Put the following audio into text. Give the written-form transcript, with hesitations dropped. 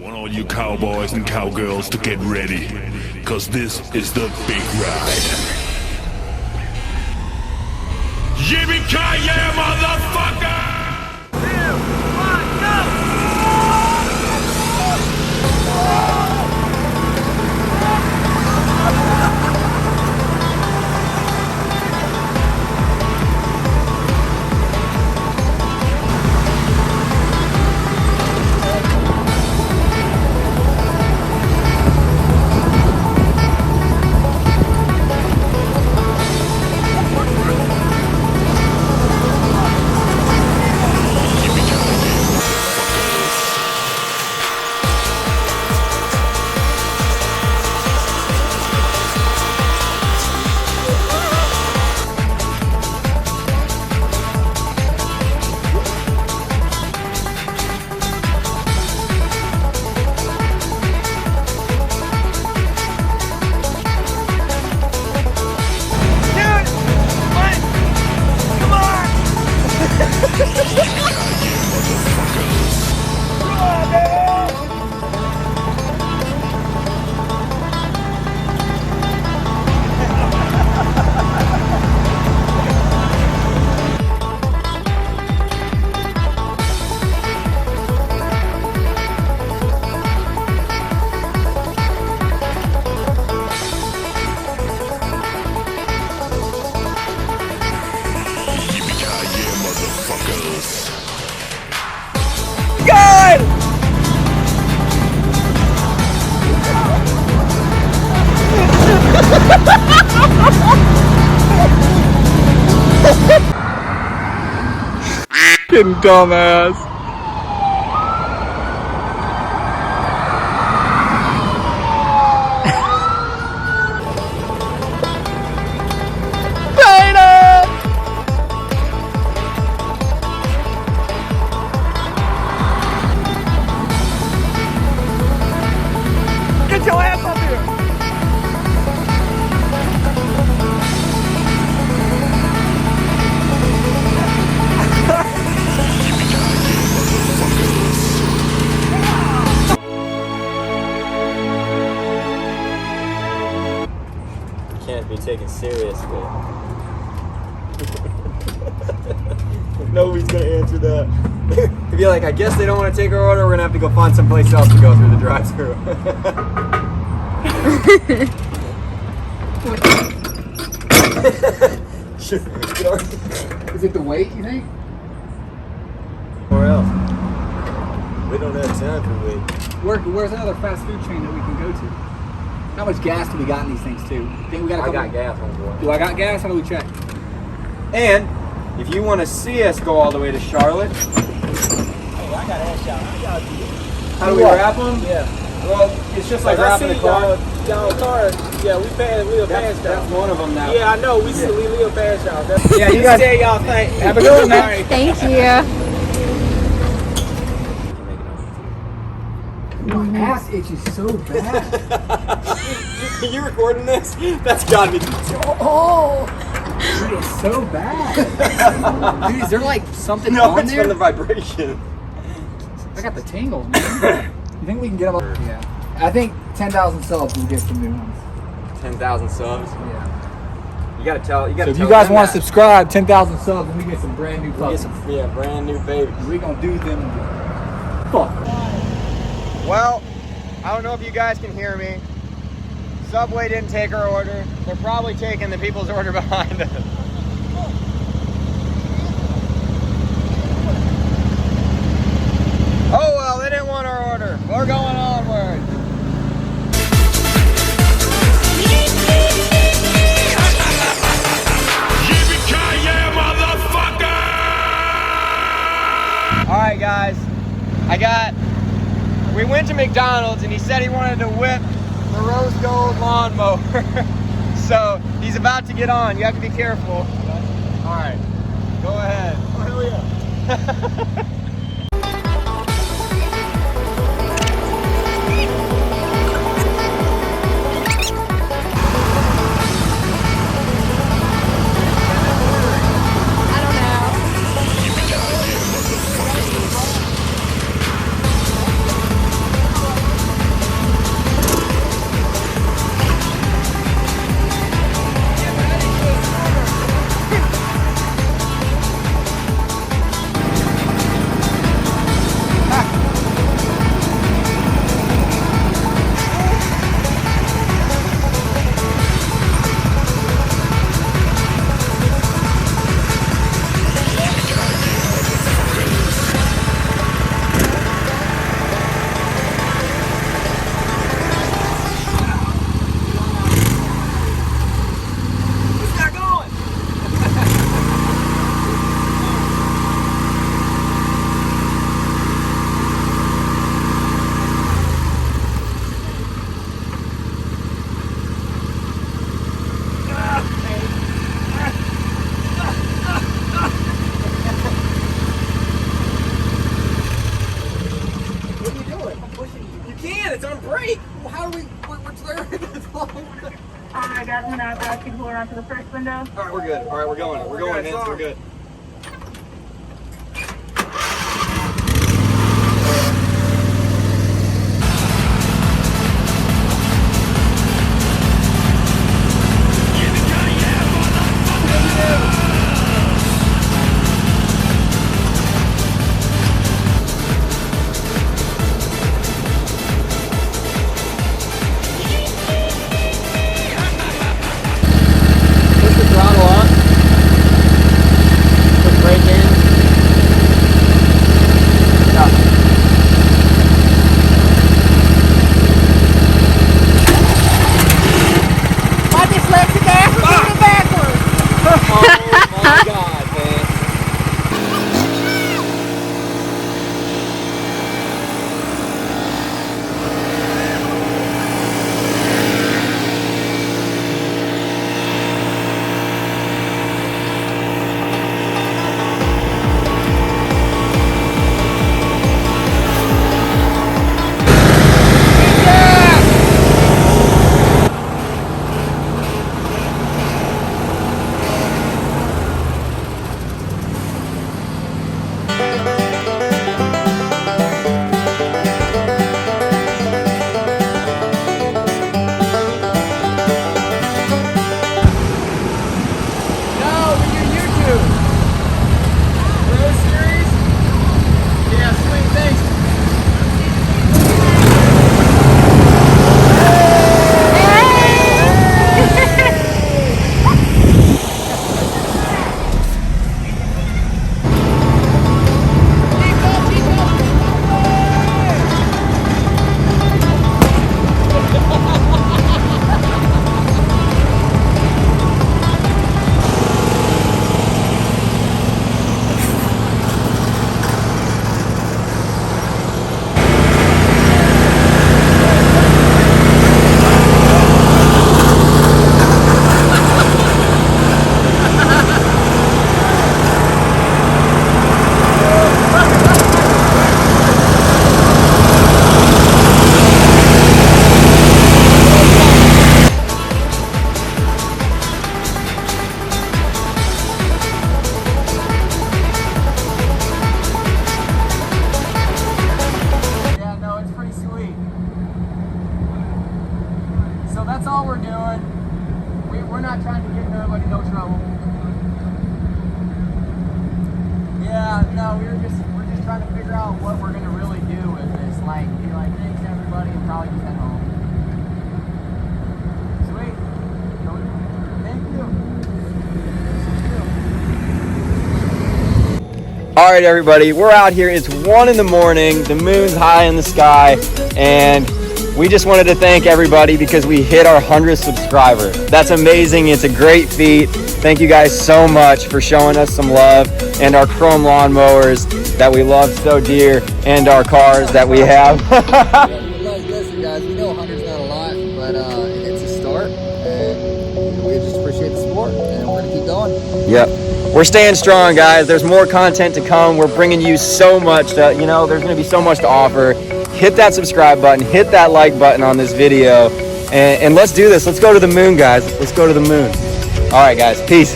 want all you cowboys and cowgirls to get ready, cause this is the big ride. Yippee-ki-yay, motherfucker! 2, 1, go! Fucking dumbass. Get your ass up here! Can't be taken seriously. Nobody's gonna answer that. He'd be like, I guess they don't want to take our order, we're gonna have to go find someplace else to go through the drive-thru. Is it the weight, you think? Or else. We don't have time for wait. Where's another fast food chain that we can go to? How much gas do we got in these things too? Think we got a couple? I got gas on board. Do I got gas? How do we check? And if you want to see us go all the way to Charlotte, Hey, I got ass shot. how do we wrap them? Yeah. Well, it's just like wrapping the car. Y'all car. Yeah, we live past y'all. That's one of them now. Yeah, I know. We live past y'all. Yeah, you guys say y'all think. have a good one, man. Alright. Thank you. My ass itches so bad. Are you recording this? That's gotta be. Oh, dude, it's so bad. Dude, is there like something No, on it's there? from the vibration. I got the tingles, man. You think we can get them up? Yeah. I think 10,000 subs we'll get some new ones. 10,000 subs. Yeah. You gotta tell. You So gotta if tell you guys them want to that. subscribe, 10,000 subs, and we get some brand new We get puppies. some brand new babies. We're gonna do them. Fuck. Well, I don't know if you guys can hear me. Subway didn't take our order. They're probably taking the people's order behind us. Oh well, they didn't want our order. We're going onward. Yippee-ki-yay, motherfucker! Alright guys, we went to McDonald's and he said he wanted to whip the rose gold lawnmower. So he's about to get on. You have to be careful. Alright, go ahead. Oh hell yeah. can. It's on break. How do we? We're clearing this line. I got one out. I'll keep going onto the first window. All right, we're good. All right, we're going. We're going, Vince. We're good. Push the throttle on. Push brake in. Stop. My dyslexic ass is moving backwards. Oh my God, man. No, we do YouTube. Pro series. Yeah, sweet. Thanks. Yeah, no, it's pretty sweet. So that's all we're doing. We're not trying to get nobody no trouble. Yeah, no, we're just trying to figure out what we're gonna really do with this. Like, be like, thanks everybody, and probably just head home. Sweet. Thank you. All right, everybody, we're out here. It's 1 in the morning. The moon's high in the sky, and we just wanted to thank everybody because we hit our 100th subscriber. That's amazing. It's a great feat. Thank you guys so much for showing us some love, and our chrome lawnmowers that we love so dear, and our cars that we have. Listen, guys, we know 100's not a lot, but it's a start, and we just appreciate the support, and we're gonna keep going. Yep. We're staying strong, guys. There's more content to come. We're bringing you so much there's going to be so much to offer. Hit that subscribe button, hit that like button on this video, and let's do this. Let's go to the moon, guys. Let's go to the moon. All right, guys. Peace.